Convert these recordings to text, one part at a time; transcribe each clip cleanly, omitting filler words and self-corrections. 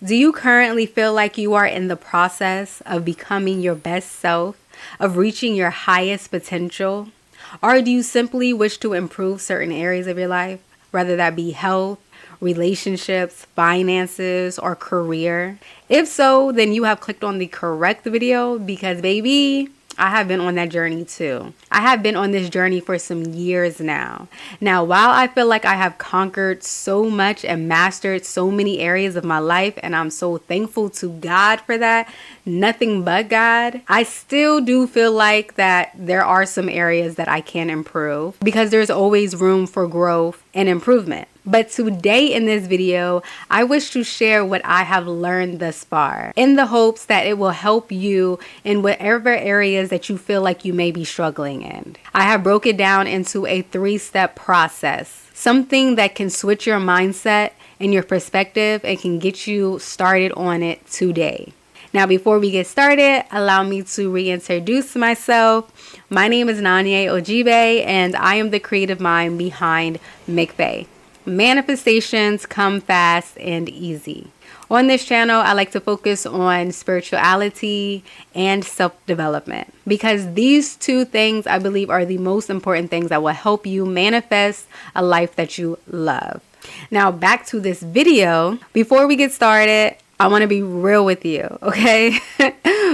Do you currently feel like you are in the process of becoming your best self, of reaching your highest potential? Or do you simply wish to improve certain areas of your life, whether that be health, relationships, finances, or career? If so, then you have clicked on the correct video because, baby, I have been on that journey too. I have been on this journey for some years now. Now, while I feel like I have conquered so much and mastered so many areas of my life, and I'm so thankful to God for that, nothing but God, I still do feel like that there are some areas that I can improve because there's always room for growth and improvement. But today in this video, I wish to share what I have learned thus far in the hopes that it will help you in whatever areas that you feel like you may be struggling in. I have broken it down into a 3-step process, something that can switch your mindset and your perspective and can get you started on it today. Now, before we get started, allow me to reintroduce myself. My name is Nanye Ojibe, and I am the creative mind behind M.C.F.A.E. Manifestations come fast and easy. On this channel, I like to focus on spirituality and self-development because these two things I believe are the most important things that will help you manifest a life that you love. Now, back to this video. Before we get started, I want to be real with you, okay?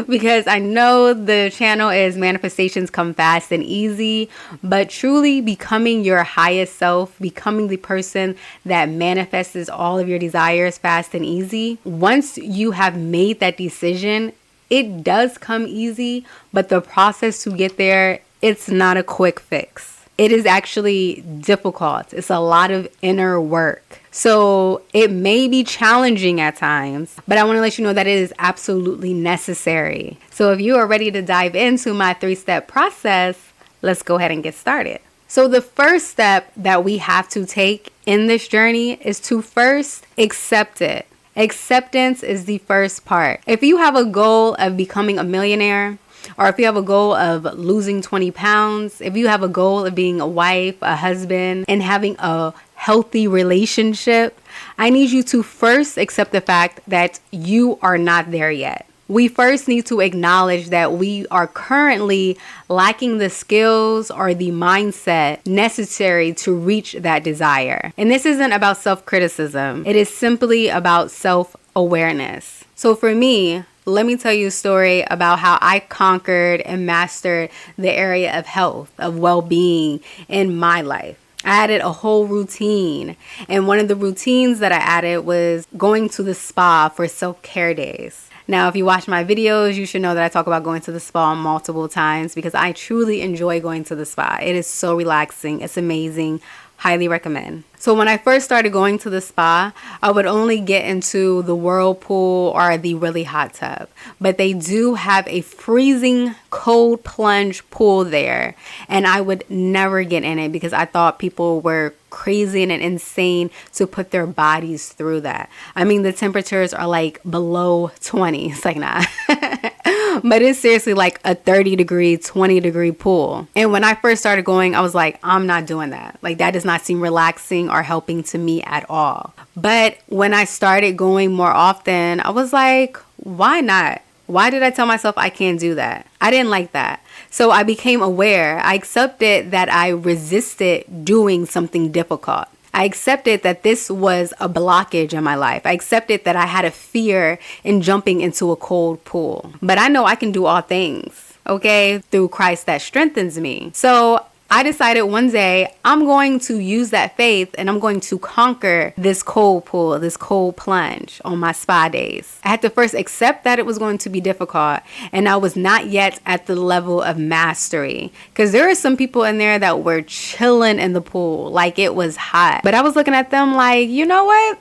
Because I know the channel is manifestations come fast and easy, but truly becoming your highest self, becoming the person that manifests all of your desires fast and easy, once you have made that decision, it does come easy, but the process to get there, it's not a quick fix. It is actually difficult. It's a lot of inner work. So it may be challenging at times, but I want to let you know that it is absolutely necessary. So if you are ready to dive into my 3-step process, let's go ahead and get started. So the first step that we have to take in this journey is to first accept it. Acceptance is the first part. If you have a goal of becoming a millionaire, or if you have a goal of losing 20 pounds, if you have a goal of being a wife, a husband, and having a healthy relationship, I need you to first accept the fact that you are not there yet. We first need to acknowledge that we are currently lacking the skills or the mindset necessary to reach that desire. And this isn't about self-criticism. It is simply about self-awareness. So for me, let me tell you a story about how I conquered and mastered the area of health, of well-being in my life. I added a whole routine. And one of the routines that I added was going to the spa for self-care days. Now, if you watch my videos, you should know that I talk about going to the spa multiple times because I truly enjoy going to the spa. It is so relaxing. It's amazing. Highly recommend. So when I first started going to the spa, I would only get into the whirlpool or the really hot tub. But they do have a freezing cold plunge pool there. And I would never get in it because I thought people were crazy and insane to put their bodies through that. I mean, the temperatures are like below 20. It's like, nah. But it's seriously like a 30-degree, 20-degree pool. And when I first started going, I was like, I'm not doing that. Like, that does not seem relaxing or helping to me at all. But when I started going more often, I was like, why not? Why did I tell myself I can't do that? I didn't like that. So I became aware. I accepted that I resisted doing something difficult. I accepted that this was a blockage in my life. I accepted that I had a fear in jumping into a cold pool. But I know I can do all things, okay, through Christ that strengthens me. So I decided one day I'm going to use that faith and I'm going to conquer this cold pool, this cold plunge on my spa days. I had to first accept that it was going to be difficult and I was not yet at the level of mastery because there are some people in there that were chilling in the pool like it was hot. But I was looking at them like, you know what?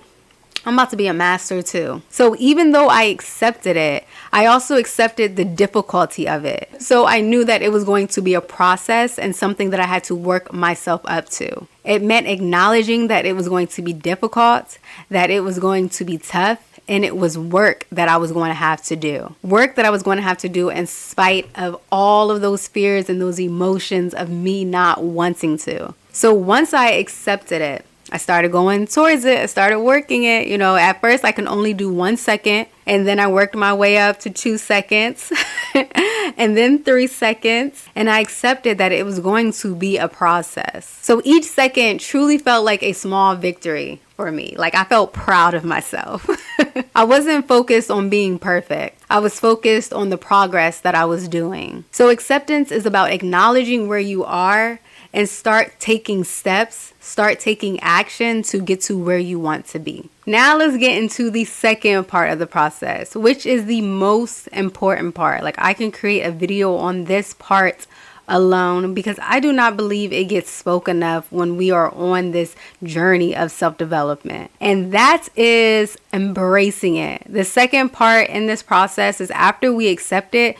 I'm about to be a master too. So even though I accepted it, I also accepted the difficulty of it. So I knew that it was going to be a process and something that I had to work myself up to. It meant acknowledging that it was going to be difficult, that it was going to be tough, and it was work that I was going to have to do. Work that I was going to have to do in spite of all of those fears and those emotions of me not wanting to. So once I accepted it, I started going towards it. I started working it. At first I can only do 1 second, and then I worked my way up to 2 seconds and then 3 seconds. And I accepted that it was going to be a process. So each second truly felt like a small victory for me. Like, I felt proud of myself. I wasn't focused on being perfect. I was focused on the progress that I was doing. So acceptance is about acknowledging where you are and start taking steps, start taking action to get to where you want to be. Now let's get into the second part of the process, which is the most important part. Like, I can create a video on this part alone because I do not believe it gets spoken enough when we are on this journey of self-development. And that is embracing it. The second part in this process is after we accept it,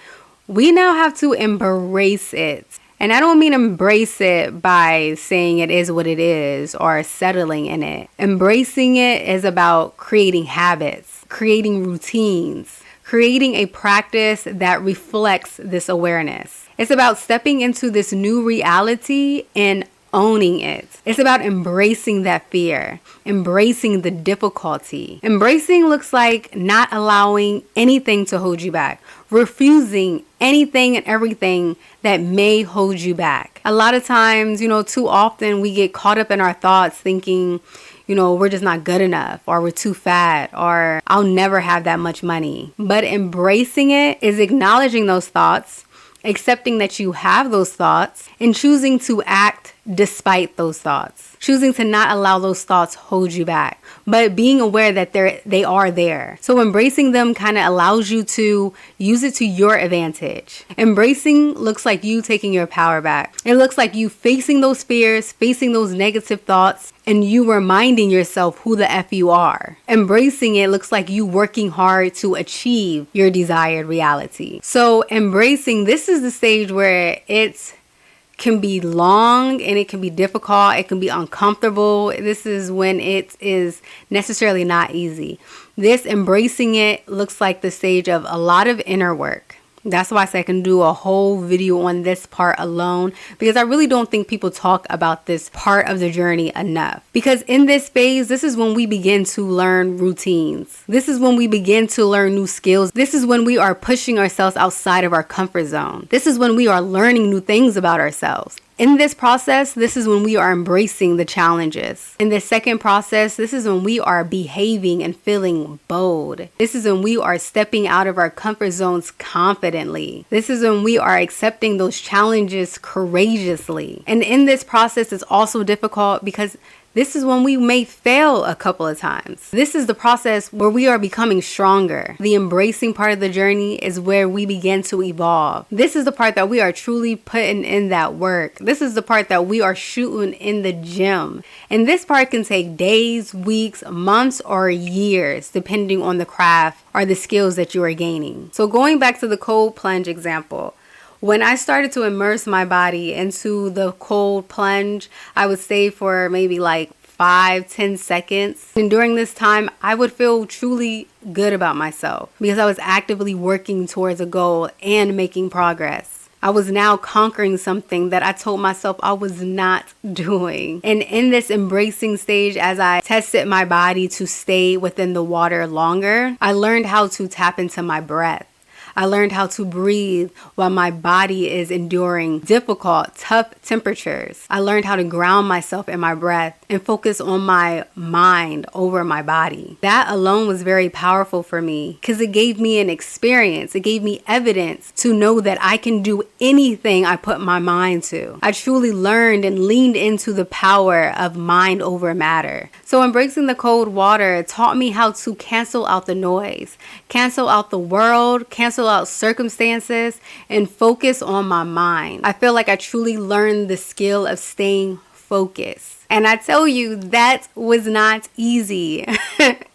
we now have to embrace it. And I don't mean embrace it by saying it is what it is or settling in it. Embracing it is about creating habits, creating routines, creating a practice that reflects this awareness. It's about stepping into this new reality and owning it. It's about embracing that fear, embracing the difficulty. Embracing looks like not allowing anything to hold you back, refusing anything and everything that may hold you back. A lot of times, too often we get caught up in our thoughts thinking, we're just not good enough, or we're too fat, or I'll never have that much money. But embracing it is acknowledging those thoughts, accepting that you have those thoughts, and choosing to act despite those thoughts. Choosing to not allow those thoughts hold you back, but being aware that they are there. So embracing them kind of allows you to use it to your advantage. Embracing looks like you taking your power back. It looks like you facing those fears, facing those negative thoughts, and you reminding yourself who the F you are. Embracing it looks like you working hard to achieve your desired reality. So embracing, this is the stage where it can be long and it can be difficult. It can be uncomfortable. This is when it is necessarily not easy. This embracing it looks like the stage of a lot of inner work. That's why I say I can do a whole video on this part alone, because I really don't think people talk about this part of the journey enough. Because in this phase, this is when we begin to learn routines. This is when we begin to learn new skills. This is when we are pushing ourselves outside of our comfort zone. This is when we are learning new things about ourselves. In this process, this is when we are embracing the challenges. In the second process, this is when we are behaving and feeling bold. This is when we are stepping out of our comfort zones confidently. This is when we are accepting those challenges courageously. And in this process, it's also difficult because this is when we may fail a couple of times. This is the process where we are becoming stronger. The embracing part of the journey is where we begin to evolve. This is the part that we are truly putting in that work. This is the part that we are shooting in the gym. And this part can take days, weeks, months, or years, depending on the craft or the skills that you are gaining. So going back to the cold plunge example, when I started to immerse my body into the cold plunge, I would stay for maybe like 5-10 seconds. And during this time, I would feel truly good about myself because I was actively working towards a goal and making progress. I was now conquering something that I told myself I was not doing. And in this embracing stage, as I tested my body to stay within the water longer, I learned how to tap into my breath. I learned how to breathe while my body is enduring difficult, tough temperatures. I learned how to ground myself in my breath and focus on my mind over my body. That alone was very powerful for me because it gave me an experience. It gave me evidence to know that I can do anything I put my mind to. I truly learned and leaned into the power of mind over matter. So embracing the cold water taught me how to cancel out the noise, cancel out the world, cancel out circumstances, and focus on my mind. I feel like I truly learned the skill of staying focused. And I tell you, that was not easy.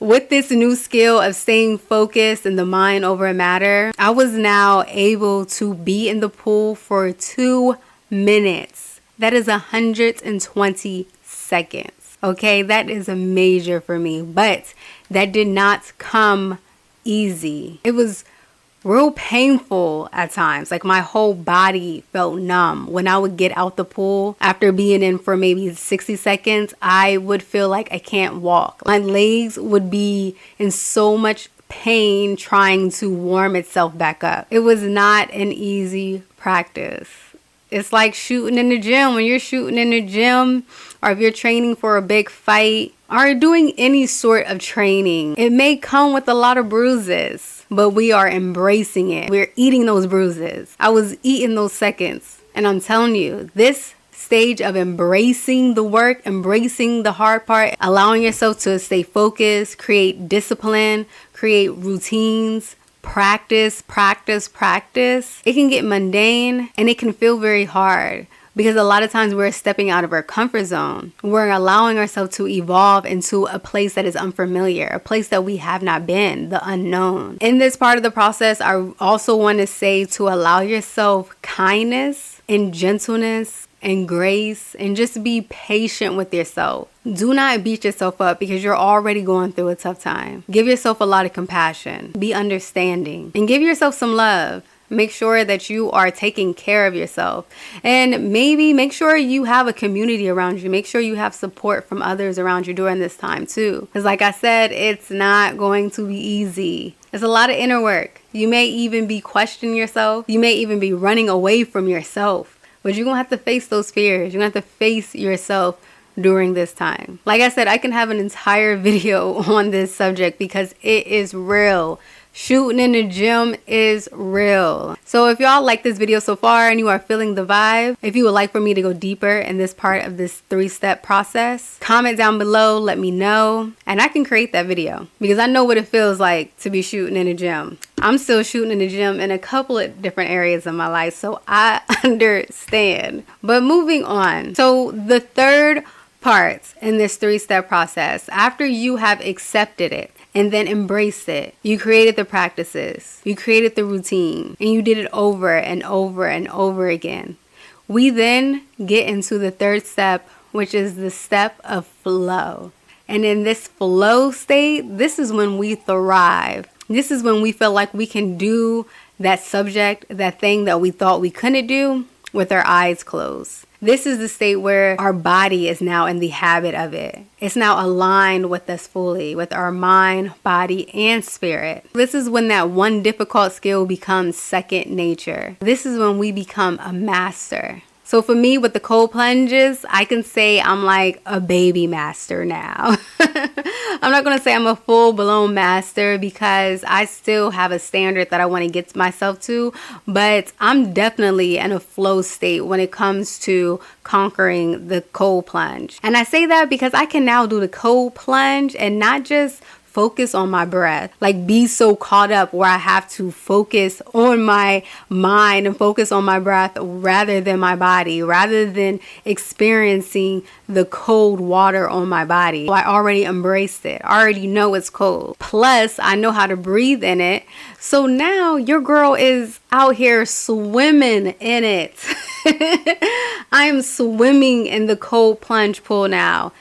With this new skill of staying focused and the mind over matter, I was now able to be in the pool for 2 minutes. That is 120 seconds. Okay, that is a major for me, but that did not come easy. It was real painful at times. Like my whole body felt numb. When I would get out the pool after being in for maybe 60 seconds, I would feel like I can't walk. My legs would be in so much pain trying to warm itself back up. It was not an easy practice. It's like shooting in the gym. When you're shooting in the gym, or if you're training for a big fight, or doing any sort of training, it may come with a lot of bruises, but we are embracing it. We're eating those bruises. I was eating those seconds. And I'm telling you, this stage of embracing the work, embracing the hard part, allowing yourself to stay focused, create discipline, create routines, practice. It can get mundane and it can feel very hard because a lot of times we're stepping out of our comfort zone. We're allowing ourselves to evolve into a place that is unfamiliar, a place that we have not been, the unknown. In this part of the process, I also want to say to allow yourself kindness and gentleness and grace, and just be patient with yourself. Do not beat yourself up because you're already going through a tough time. Give yourself a lot of compassion. Be understanding and give yourself some love. Make sure that you are taking care of yourself, and maybe make sure you have a community around you. Make sure you have support from others around you during this time too. Because like I said, it's not going to be easy. It's a lot of inner work. You may even be questioning yourself. You may even be running away from yourself. But you're going to have to face those fears. You're going to have to face yourself during this time. Like I said, I can have an entire video on this subject because it is real. Shooting in the gym is real. So if y'all like this video so far and you are feeling the vibe, if you would like for me to go deeper in this part of this 3-step process, comment down below, let me know, and I can create that video because I know what it feels like to be shooting in the gym. I'm still shooting in the gym in a couple of different areas of my life, so I understand. But moving on. So the third part in this 3-step process, after you have accepted it, and then embraced it. You created the practices, you created the routine, and you did it over and over and over again. We then get into the third step, which is the step of flow. And in this flow state, this is when we thrive. This is when we feel like we can do that subject, that thing that we thought we couldn't do with our eyes closed. This is the state where our body is now in the habit of it. It's now aligned with us fully, with our mind, body, and spirit. This is when that one difficult skill becomes second nature. This is when we become a master. So for me, with the cold plunges, I can say I'm like a baby master now. I'm not going to say I'm a full-blown master because I still have a standard that I want to get myself to, but I'm definitely in a flow state when it comes to conquering the cold plunge. And I say that because I can now do the cold plunge and not just focus on my breath, like be so caught up where I have to focus on my mind and focus on my breath rather than my body, rather than experiencing the cold water on my body. I already embraced it. I already know it's cold. Plus, I know how to breathe in it. So now your girl is out here swimming in it. I am swimming in the cold plunge pool now.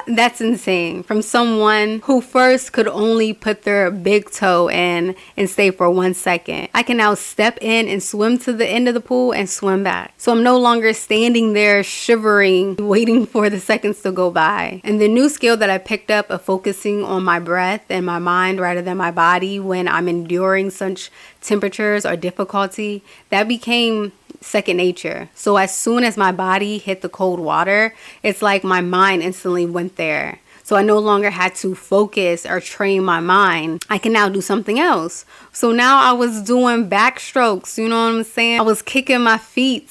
That's insane. From someone who first could only put their big toe in and stay for 1 second. I can now step in and swim to the end of the pool and swim back. So I'm no longer standing there shivering, waiting for the seconds to go by. And the new skill that I picked up of focusing on my breath and my mind rather than my body when I'm enduring such temperatures or difficulty, that became second nature. So as soon as my body hit the cold water, it's like my mind instantly went there. So I no longer had to focus or train my mind. I can now do something else. So now I was doing backstrokes, you know what I'm saying? I was kicking my feet.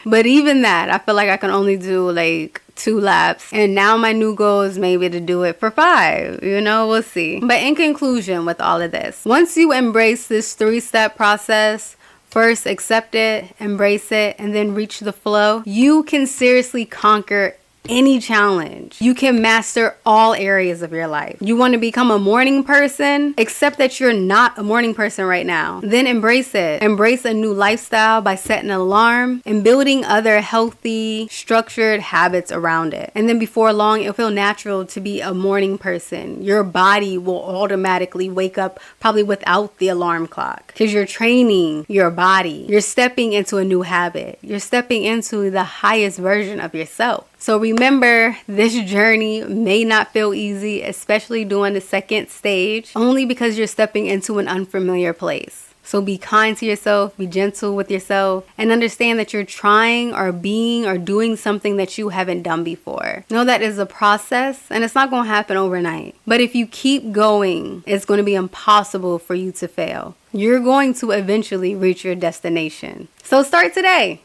But even that, I feel like I can only do like 2 laps. And now my new goal is maybe to do it for 5. You know, we'll see. But in conclusion with all of this, once you embrace this 3-step process, first accept it, embrace it, and then reach the flow, you can seriously conquer any challenge. You can master all areas of your life. You want to become a morning person? Accept that you're not a morning person right now. Then embrace it. Embrace a new lifestyle by setting an alarm and building other healthy, structured habits around it. And then before long, it'll feel natural to be a morning person. Your body will automatically wake up probably without the alarm clock because you're training your body. You're stepping into a new habit. You're stepping into the highest version of yourself. So remember, this journey may not feel easy, especially during the second stage, only because you're stepping into an unfamiliar place. So be kind to yourself, be gentle with yourself, and understand that you're trying or being or doing something that you haven't done before. Know that is a process and it's not going to happen overnight. But if you keep going, it's going to be impossible for you to fail. You're going to eventually reach your destination. So start today.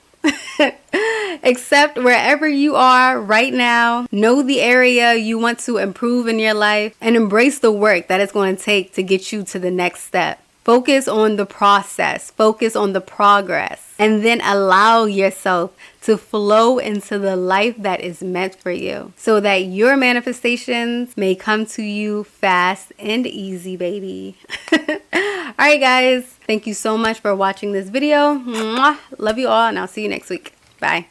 Accept wherever you are right now. Know the area you want to improve in your life and embrace the work that it's going to take to get you to the next step. Focus on the process, focus on the progress, and then allow yourself to flow into the life that is meant for you so that your manifestations may come to you fast and easy, baby. All right, guys. Thank you so much for watching this video. Mwah. Love you all, and I'll see you next week. Bye.